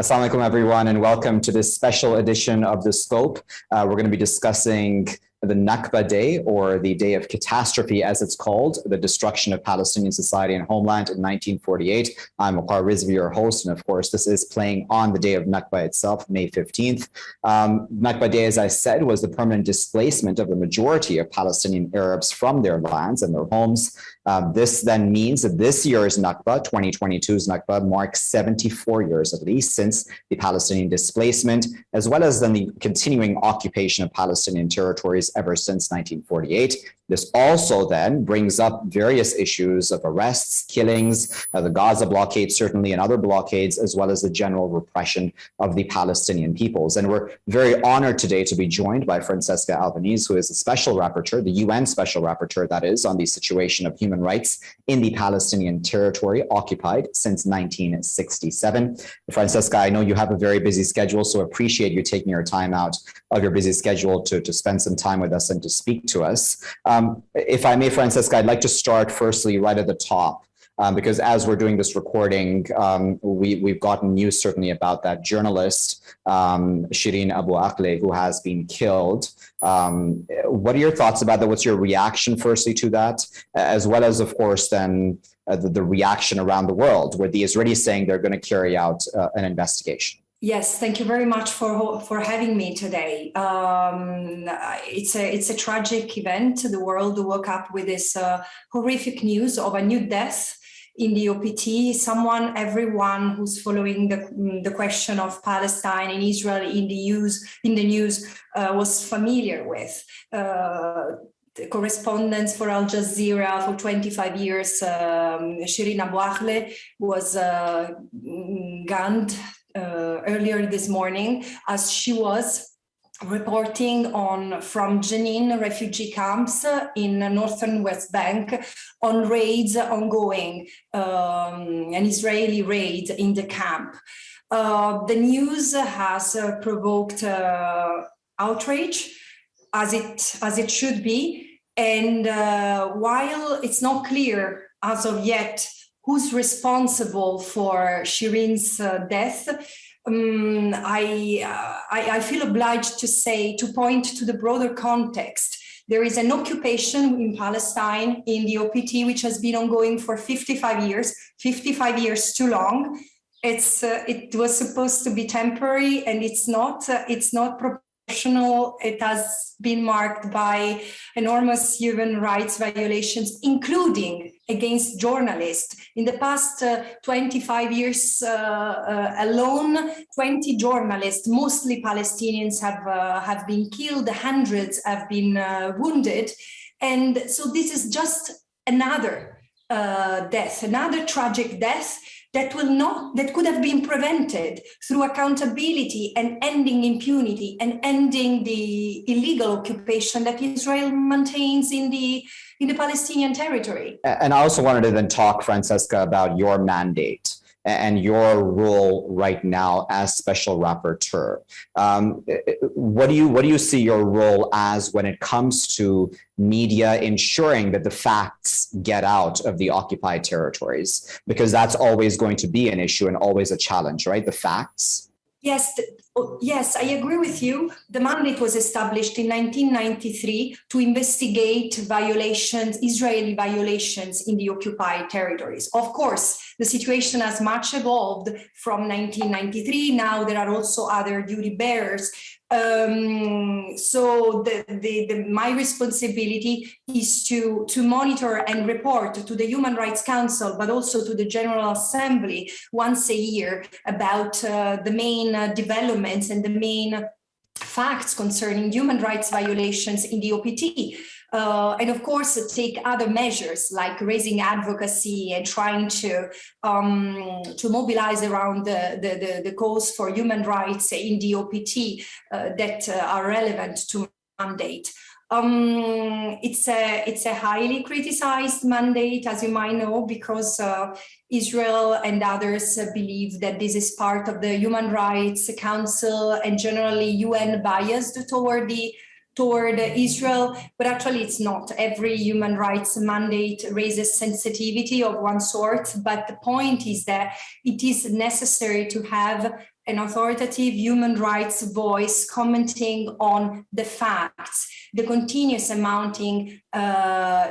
Assalamu alaikum, everyone, and welcome to this special edition of The Scope. We're going to be discussing the Nakba Day, or the Day of Catastrophe, as it's called, the destruction of Palestinian society and homeland in 1948. I'm Waqar Rizvi, your host, and of course, this is playing on the day of Nakba itself, May 15th. Nakba Day, as I said, was the permanent displacement of the majority of Palestinian Arabs from their lands and their homes. This then means that this year's Nakba, 2022's Nakba, marks 74 years at least since the Palestinian displacement, as well as then the continuing occupation of Palestinian territories ever since 1948. This also then brings up various issues of arrests, killings, the Gaza blockade certainly, and other blockades, as well as the general repression of the Palestinian peoples. And we're very honored today to be joined by Francesca Albanese, who is a special rapporteur, the UN special rapporteur, that is, on the situation of human rights in the Palestinian territory occupied since 1967. Francesca, I know you have a very busy schedule, so appreciate you taking your time out of your busy schedule to spend some time with us and to speak to us. If I may, Francesca, I'd like to start firstly right at the top, because as we're doing this recording, we've gotten news certainly about that journalist, Shireen Abu Akhleh, who has been killed. What are your thoughts about that? What's your reaction firstly to that, as well as, of course, then the reaction around the world, where the Israelis saying they're going to carry out an investigation? Yes, thank you very much for having me today. It's a tragic event. The world woke up with this horrific news of a new death in the OPT. Everyone who's following the question of Palestine and Israel in the news was familiar with. The correspondents for Al Jazeera for 25 years, Shireen Abu Akhleh, was gunned earlier this morning as she was reporting from Jenin refugee camps in northern West Bank on raids ongoing, an Israeli raid in the camp. The news has provoked outrage, as it should be, and while it's not clear as of yet who's responsible for Shireen's death, I feel obliged to point to the broader context. There is an occupation in Palestine, in the OPT, which has been ongoing for 55 years too long. It was supposed to be temporary, and it's not proportional. It has been marked by enormous human rights violations, including against journalists. In the past 25 years alone, 20 journalists, mostly Palestinians, have been killed, hundreds have been wounded. And so this is just another death, another tragic death that could have been prevented through accountability and ending impunity and ending the illegal occupation that Israel maintains in the Palestinian territory. And I also wanted to then talk, Francesca, about your mandate and your role right now as special rapporteur. What do you see your role as when it comes to media ensuring that the facts get out of the occupied territories? Because that's always going to be an issue and always a challenge, right? The facts. Yes, I agree with you. The mandate was established in 1993 to investigate Israeli violations in the occupied territories. Of course, the situation has much evolved from 1993. Now there are also other duty bearers. So my responsibility is to monitor and report to the Human Rights Council, but also to the General Assembly once a year about the main developments and the main facts concerning human rights violations in the OPT. And of course, take other measures like raising advocacy and trying to mobilize around the cause for human rights in the OPT that are relevant to mandate. It's a highly criticized mandate, as you might know, because Israel and others believe that this is part of the Human Rights Council and generally UN biased toward Israel, but actually it's not. Every human rights mandate raises sensitivity of one sort, but the point is that it is necessary to have an authoritative human rights voice commenting on the facts, the continuous and mounting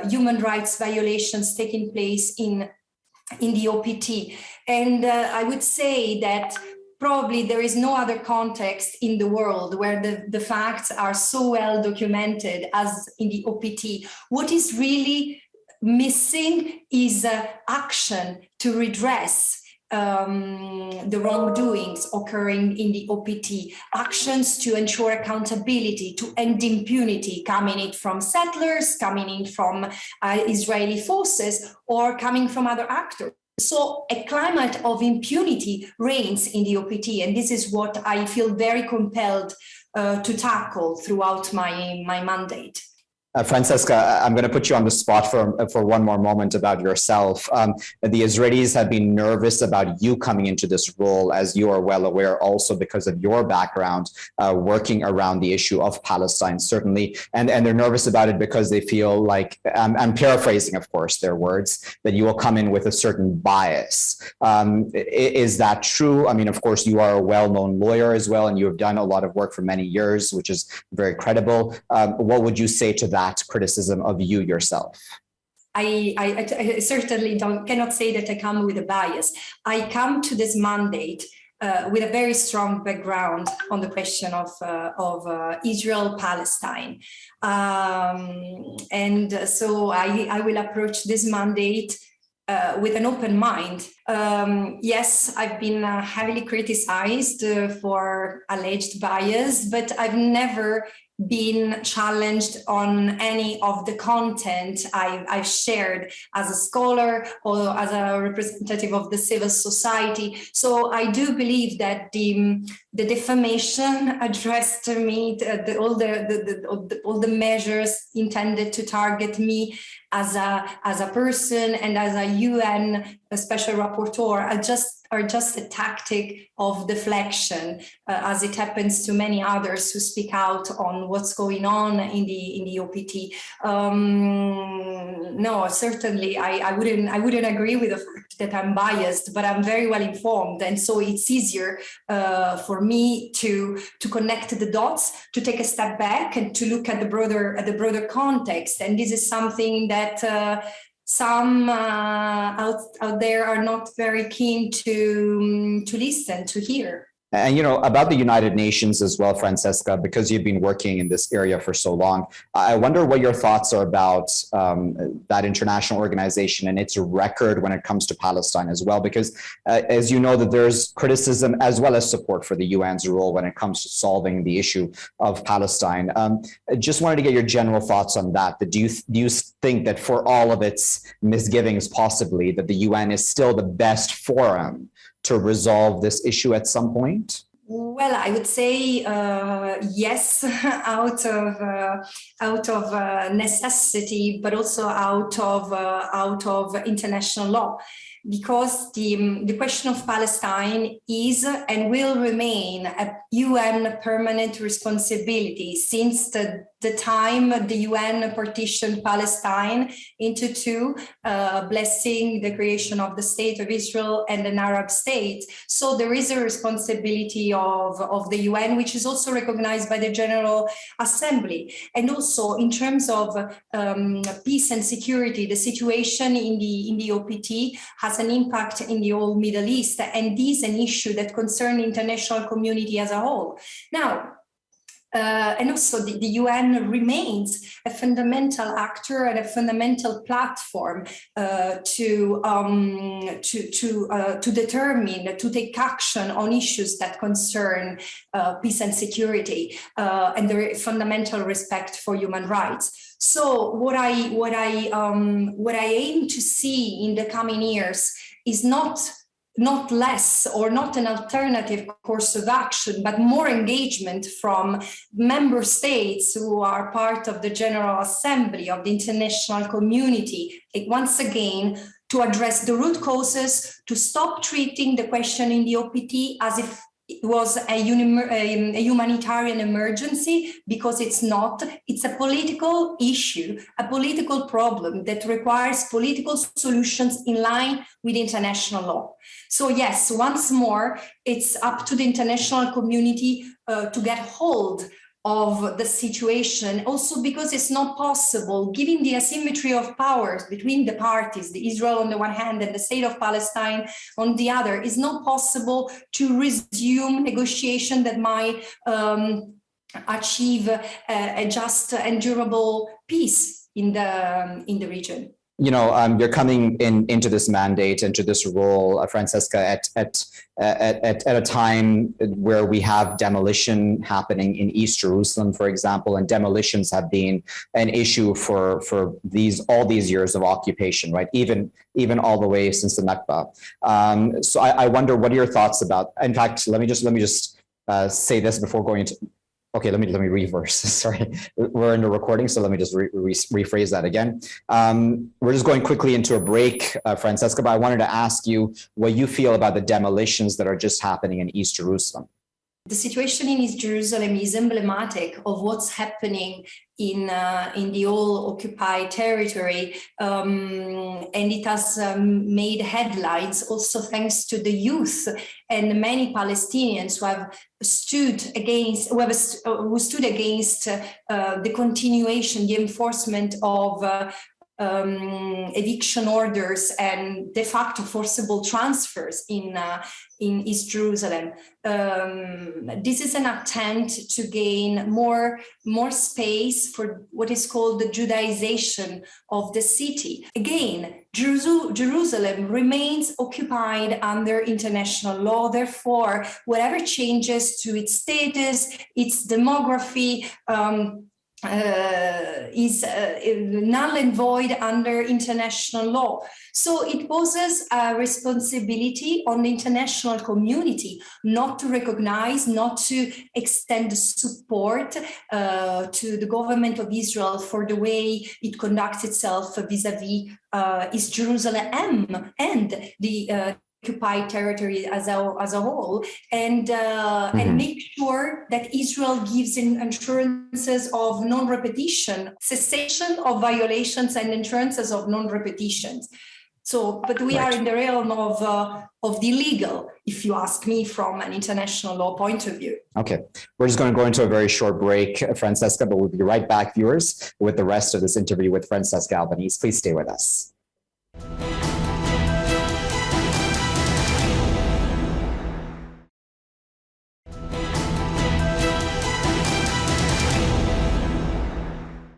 human rights violations taking place in the OPT. And I would say that probably there is no other context in the world where the facts are so well documented as in the OPT. What is really missing is action to redress the wrongdoings occurring in the OPT, actions to ensure accountability, to end impunity, coming in from settlers, coming in from Israeli forces, or coming from other actors. So a climate of impunity reigns in the OPT, and this is what I feel very compelled to tackle throughout my mandate. Francesca, I'm going to put you on the spot for one more moment about yourself. The Israelis have been nervous about you coming into this role, as you are well aware, also because of your background working around the issue of Palestine, certainly. And they're nervous about it because they feel like, I'm paraphrasing, of course, their words, that you will come in with a certain bias. Is that true? I mean, of course, you are a well-known lawyer as well, and you have done a lot of work for many years, which is very credible. What would you say to that criticism of you yourself? I certainly cannot say that I come with a bias. I come to this mandate with a very strong background on the question of Israel-Palestine. And so I will approach this mandate with an open mind. Yes, I've been heavily criticized for alleged bias, but I've never been challenged on any of the content I've shared as a scholar or as a representative of the civil society. So I do believe that the defamation addressed to me, all the measures intended to target me as a person and as a UN special rapporteur are just a tactic of deflection, as it happens to many others who speak out on what's going on in the OPT. No, certainly I wouldn't agree with the fact that I'm biased, but I'm very well informed, and so it's easier for me to connect the dots, to take a step back, and to look at the broader context. And this is something that some out there are not very keen to listen, to hear. And, you know, about the United Nations as well, Francesca, because you've been working in this area for so long, I wonder what your thoughts are about that international organization and its record when it comes to Palestine as well, because as you know, that there's criticism as well as support for the UN's role when it comes to solving the issue of Palestine. Just wanted to get your general thoughts on that. Do you think that for all of its misgivings, possibly, that the UN is still the best forum to resolve this issue at some point? Well, I would say yes, out of necessity, but also out of international law, because the question of Palestine is and will remain a UN permanent responsibility since the time the UN partitioned Palestine into two, blessing the creation of the State of Israel and an Arab state. So there is a responsibility of the UN, which is also recognized by the General Assembly. And also in terms of peace and security, the situation in the OPT has an impact in the whole Middle East, and this is an issue that concerns the international community as a whole. Now, and also the UN remains a fundamental actor and a fundamental platform to determine, to take action on issues that concern peace and security and the fundamental respect for human rights. So what I aim to see in the coming years is not less or not an alternative course of action, but more engagement from member states who are part of the General Assembly of the international community, once again, to address the root causes, to stop treating the question in the OPT as if was a humanitarian emergency because it's not. It's a political issue, a political problem that requires political solutions in line with international law. So yes, once more, it's up to the international community to get hold of the situation, also because it's not possible, given the asymmetry of powers between the parties, the Israel on the one hand and the state of Palestine on the other, it's not possible to resume negotiation that might achieve a just and durable peace in the region. You know, you're coming into this mandate, into this role, Francesca, at a time where we have demolition happening in East Jerusalem, for example, and demolitions have been an issue for all these years of occupation, right? Even all the way since the Nakba. So I wonder, what are your thoughts about? In fact, let me just say this before going into. Okay, let me reverse. Sorry, we're in the recording, so let me just rephrase that again. We're just going quickly into a break, Francesca, but I wanted to ask you what you feel about the demolitions that are just happening in East Jerusalem. The situation in East Jerusalem is emblematic of what's happening in the whole occupied territory, and it has made headlines also thanks to the youth and many Palestinians who have stood against the continuation, the enforcement of eviction orders and de facto forcible transfers in East Jerusalem. This is an attempt to gain more space for what is called the Judaization of the city. Again, Jerusalem remains occupied under international law. Therefore, whatever changes to its status, its demography, is null and void under international law. So it poses a responsibility on the international community not to recognize, not to extend support to the government of Israel for the way it conducts itself vis-a-vis East Jerusalem and the occupied territory as a whole, and make sure that Israel gives assurances of non-repetition, cessation of violations, and assurances of non-repetitions. So, but we are in the realm of the illegal, if you ask me, from an international law point of view. Okay, we're just going to go into a very short break, Francesca, but we'll be right back, viewers, with the rest of this interview with Francesca Albanese. Please stay with us.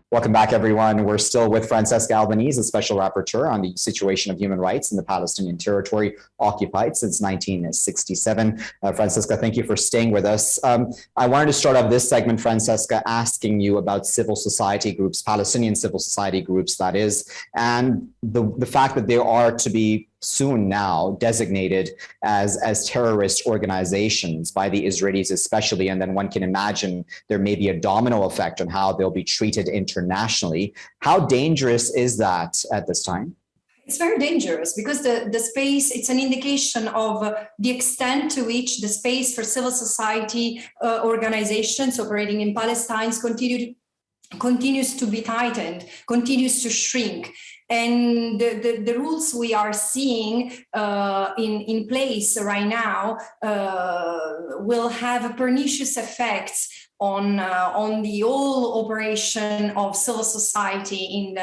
Welcome back, everyone. We're still with Francesca Albanese, a special rapporteur on the situation of human rights in the Palestinian territory occupied since 1967. Francesca, thank you for staying with us. I wanted to start off this segment, Francesca, asking you about civil society groups, Palestinian civil society groups, that is, and the fact that there are to be soon now designated as terrorist organizations by the Israelis especially, and then one can imagine there may be a domino effect on how they'll be treated internationally. How dangerous is that at this time? It's very dangerous because the space, it's an indication of the extent to which the space for civil society organizations operating in Palestine continues to be tightened, continues to shrink. And the rules we are seeing in place right now will have pernicious effects on the whole operation of civil society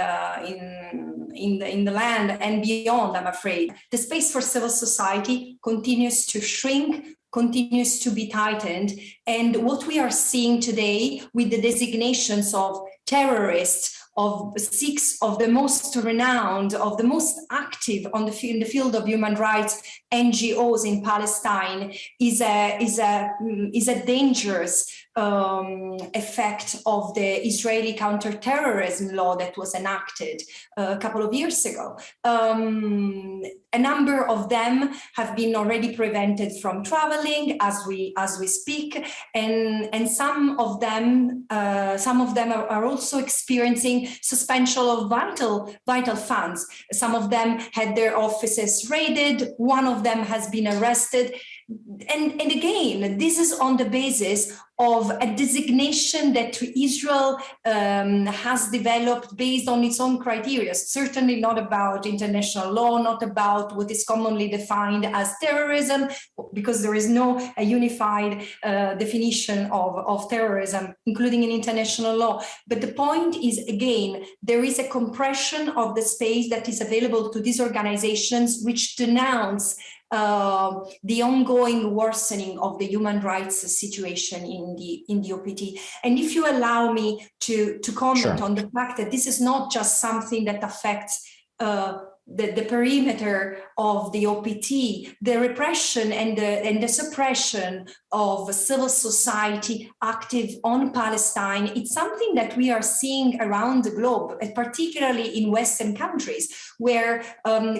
in the land and beyond, I'm afraid. The space for civil society continues to shrink, continues to be tightened. And what we are seeing today with the designations of terrorists, of 6 of the most renowned, of the most active in the field of human rights NGOs in Palestine is a dangerous effect of the Israeli counterterrorism law that was enacted a couple of years ago. A number of them have been already prevented from traveling as we speak, and some of them are also experiencing suspension of vital funds. Some of them had their offices raided. One of them has been arrested. And again, this is on the basis of a designation that Israel has developed based on its own criteria, certainly not about international law, not about what is commonly defined as terrorism, because there is no unified definition of terrorism, including in international law. But the point is, again, there is a compression of the space that is available to these organizations which denounce the ongoing worsening of the human rights situation in the OPT. And if you allow me to comment on the fact that this is not just something that affects the perimeter of the OPT, the repression and the suppression of civil society active on Palestine, it's something that we are seeing around the globe, particularly in Western countries, where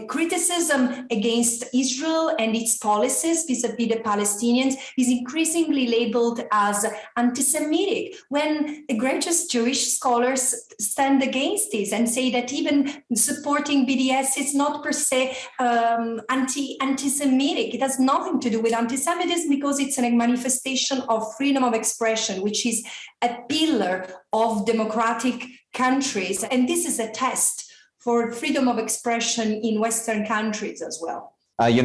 criticism against Israel and its policies vis-a-vis the Palestinians is increasingly labeled as anti-Semitic, when egregious Jewish scholars stand against this and say that even supporting BDS is not per se anti-Semitic. It has nothing to do with anti-Semitism because it's a manifestation of freedom of expression, which is a pillar of democratic countries. And this is a test for freedom of expression in Western countries as well.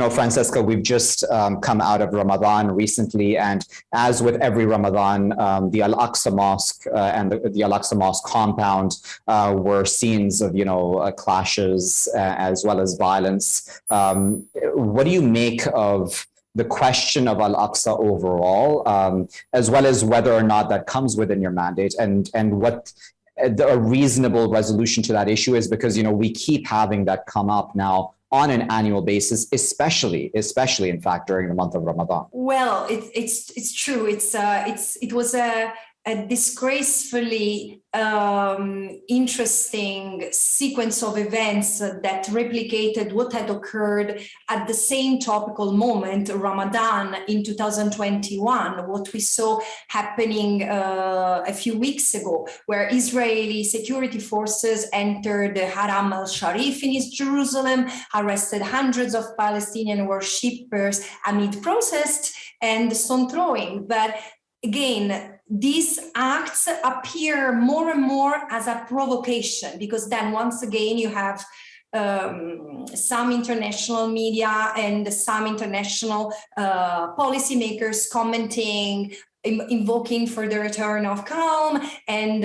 Francesca, we've just come out of Ramadan recently, and as with every Ramadan, the Al-Aqsa Mosque and the Al-Aqsa Mosque compound were scenes of, clashes as well as violence. What do you make of the question of Al-Aqsa overall, as well as whether or not that comes within your mandate, and what a reasonable resolution to that issue is? Because, we keep having that come up now on an annual basis, especially in fact during the month of Ramadan. Well, it's true. It was a disgracefully interesting sequence of events that replicated what had occurred at the same topical moment, Ramadan in 2021, what we saw happening a few weeks ago, where Israeli security forces entered the Haram al-Sharif in East Jerusalem, arrested hundreds of Palestinian worshippers amid protests and stone throwing. But again, these acts appear more and more as a provocation, because then once again you have some international media and some international policymakers commenting, invoking for the return of calm, and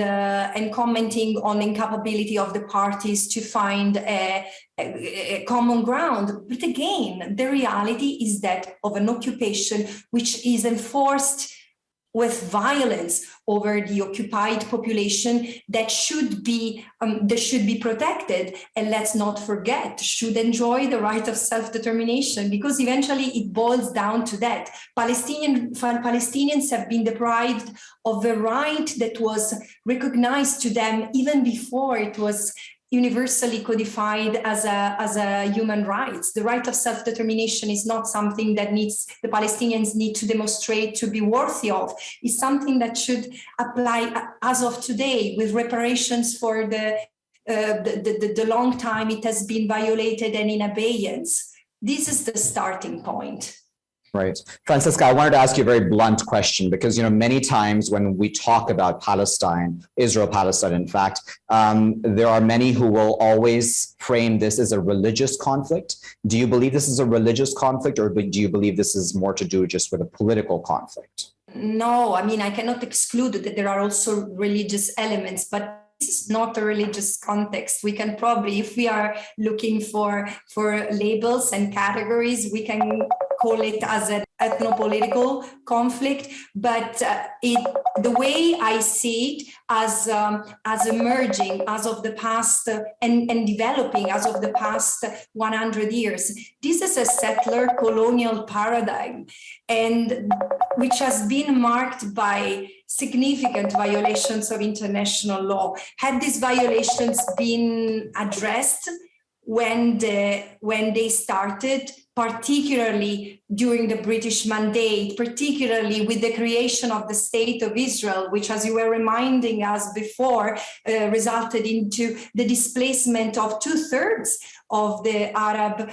commenting on the incapability of the parties to find a common ground. But again, the reality is that of an occupation which is enforced with violence over the occupied population that should be protected, and let's not forget, should enjoy the right of self-determination, because eventually it boils down to that. Palestinians have been deprived of a right that was recognized to them even before it was universally codified as a human rights. The right of self-determination is not something that the Palestinians need to demonstrate to be worthy of. It's something that should apply as of today, with reparations for the long time it has been violated and in abeyance. This is the starting point. Right. Francesca, I wanted to ask you a very blunt question, because, many times when we talk about Palestine, Israel-Palestine, in fact, there are many who will always frame this as a religious conflict. Do you believe this is a religious conflict, or do you believe this is more to do just with a political conflict? No, I cannot exclude that there are also religious elements, but this is not a religious context. We can probably, if we are looking for labels and categories, we can call it as an ethno-political conflict, but the way I see it as emerging as of the past and developing as of the past 100 years, this is a settler colonial paradigm, and which has been marked by significant violations of international law. Had these violations been addressed when they started, particularly during the British mandate, particularly with the creation of the State of Israel, which, as you were reminding us before, resulted into the displacement of 2/3 of the Arab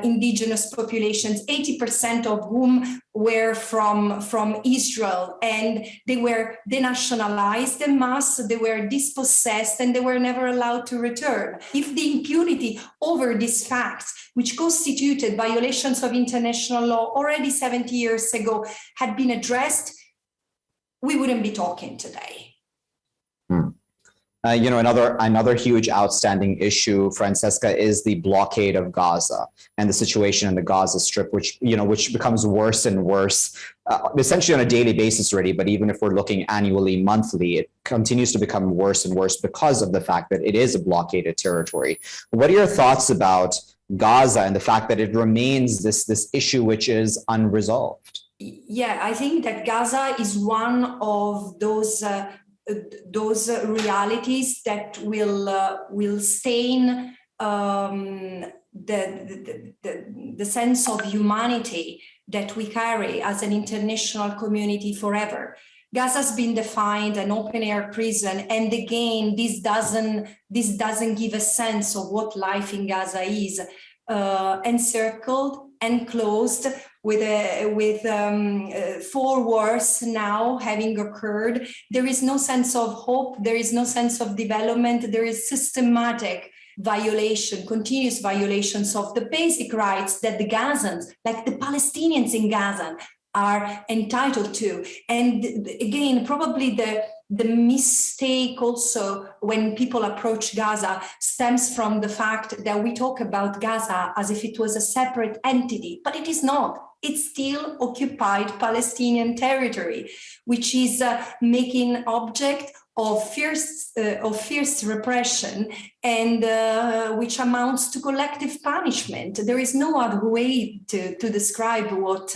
indigenous populations, 80% of whom were from Israel, and they were denationalized en masse, they were dispossessed, and they were never allowed to return. If the impunity over these facts, which constituted violations of international law already 70 years ago, had been addressed, we wouldn't be talking today. Another huge outstanding issue, Francesca, is the blockade of Gaza and the situation in the Gaza Strip, which becomes worse and worse, essentially on a daily basis already. But even if we're looking annually, monthly, it continues to become worse and worse because of the fact that it is a blockaded territory. What are your thoughts about Gaza and the fact that it remains this issue which is unresolved? Yeah, I think that Gaza is one of those realities that will stain the sense of humanity that we carry as an international community forever. Gaza has been defined an open-air prison, and again, this doesn't give a sense of what life in Gaza is. Encircled, enclosed, with 4 wars now having occurred. There is no sense of hope, there is no sense of development, there is systematic violation, continuous violations of the basic rights that the Gazans, like the Palestinians in Gaza, are entitled to. And again, probably the mistake also when people approach Gaza stems from the fact that we talk about Gaza as if it was a separate entity, but it is not. It's still occupied Palestinian territory, which is making object of fierce repression and which amounts to collective punishment. There is no other way to describe what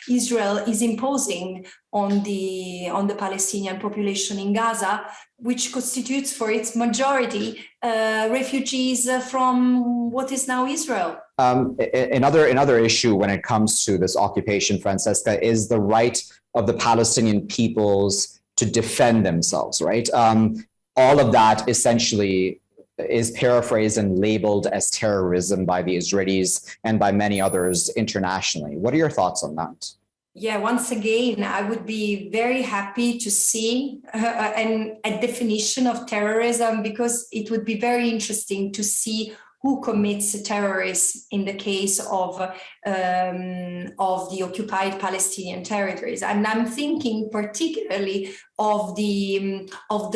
Israel is imposing on the Palestinian population in Gaza, which constitutes for its majority refugees from what is now Israel. Another issue when it comes to this occupation, Francesca, is the right of the Palestinian peoples to defend themselves, right? All of that essentially is paraphrased and labeled as terrorism by the Israelis and by many others internationally. What are your thoughts on that? Yeah, once again, I would be very happy to see a definition of terrorism, because it would be very interesting to see who commits terrorism in the case of the occupied Palestinian territories. And I'm thinking particularly of the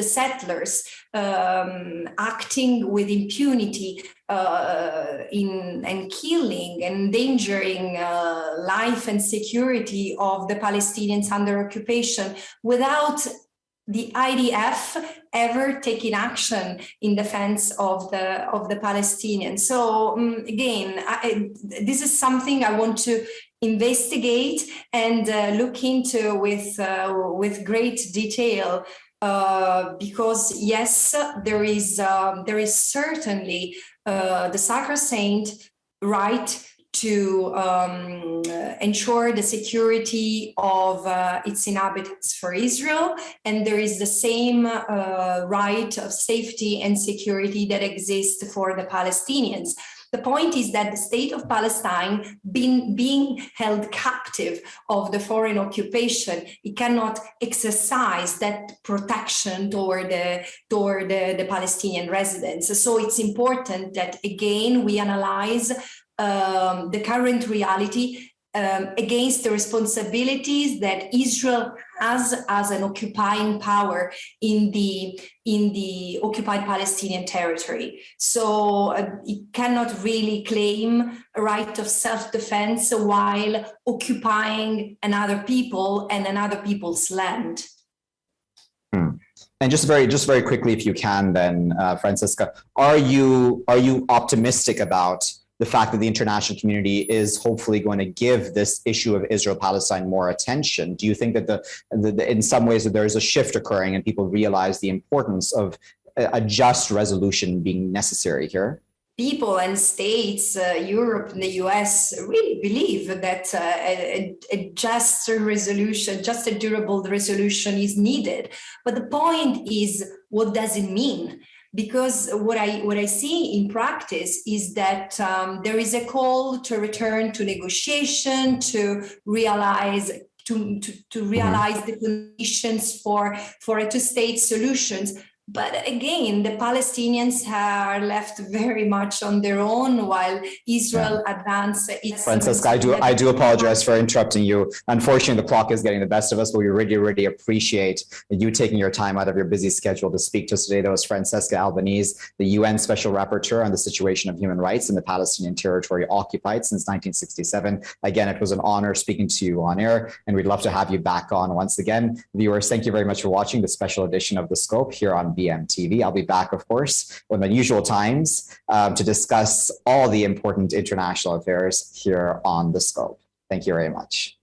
settlers acting with impunity and killing and endangering life and security of the Palestinians under occupation without the IDF ever taking action in defense of the Palestinians. So again, this is something I want to investigate and look into with great detail, because yes, there is certainly the sacrosanct right to ensure the security of its inhabitants for Israel, and there is the same right of safety and security that exists for the Palestinians. The point is that the state of Palestine, being held captive of the foreign occupation, it cannot exercise that protection toward the Palestinian residents. So it's important that, again, we analyze the current reality against the responsibilities that Israel has as an occupying power in the occupied Palestinian territory. So it cannot really claim a right of self-defense while occupying another people and another people's land. And just very quickly, if you can, then Francesca, are you optimistic about the fact that the international community is hopefully going to give this issue of Israel-Palestine more attention? Do you think that in some ways that there is a shift occurring and people realize the importance of a just resolution being necessary here? People and states, Europe and the US, really believe that a just resolution, just a durable resolution is needed. But the point is, what does it mean? because what I see in practice is that there is a call to return to negotiation, to realize the conditions for a two-state solutions. But again, the Palestinians are left very much on their own while Israel advances its... Francesca, I do apologize for interrupting you. Unfortunately, the clock is getting the best of us, but we really, really appreciate you taking your time out of your busy schedule to speak to us today. That was Francesca Albanese, the UN Special Rapporteur on the situation of human rights in the Palestinian territory occupied since 1967. Again, it was an honor speaking to you on air, and we'd love to have you back on once again. Viewers, thank you very much for watching the special edition of The Scope here on BMTV. I'll be back, of course, when the usual times to discuss all the important international affairs here on The Scope. Thank you very much.